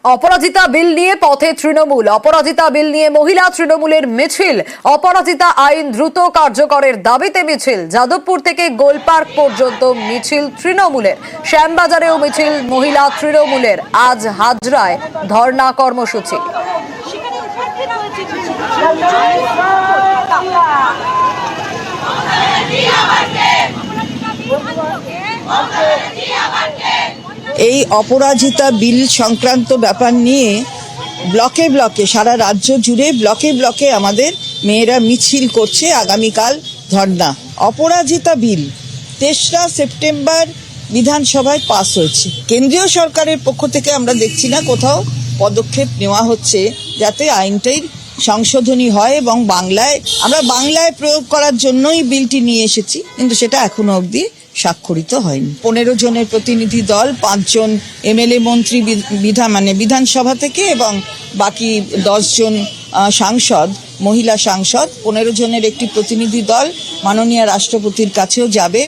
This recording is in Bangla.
অপরাজিতা বিল নিয়ে পথে তৃণমূল। অপরাজিতা বিল নিয়ে মহিলা তৃণমূলের মিছিল। অপরাজিতা আইন দ্রুত কার্যকরের দাবিতে মিছিল। যাদবপুর থেকে গোলপার্ক পর্যন্ত মিছিল তৃণমূলের। শ্যামবাজারেও মিছিল মহিলা তৃণমূলের। আজ হাজরায় ধর্ণা কর্মসূচি। এই অপরাজিতা বিল সংক্রান্ত ব্যাপার নিয়ে ব্লকে ব্লকে সারা রাজ্য জুড়ে ব্লকে ব্লকে আমাদের মেয়েরা মিছিল করছে। আগামীকাল ধর্ণা। অপরাজিতা বিল ৩রা সেপ্টেম্বর বিধানসভায় পাস হয়েছে। কেন্দ্রীয় সরকারের পক্ষ থেকে আমরা দেখছি না কোথাও পদক্ষেপ নেওয়া হচ্ছে যাতে আইনটির সংশোধনী হয় এবং আমরা বাংলায় প্রয়োগ করার জন্যই বিলটি নিয়ে এসেছি, কিন্তু সেটা এখনো অবধি স্বাক্ষরিত হয়নি। 15 জনের প্রতিনিধি দল, 5 জন এমএলএ মন্ত্রী বিধানসভা থেকে এবং বাকি 10 জন সাংসদ, মহিলা সাংসদ, 15 জনের একটি প্রতিনিধি দল মাননীয় রাষ্ট্রপতির কাছেও যাবে।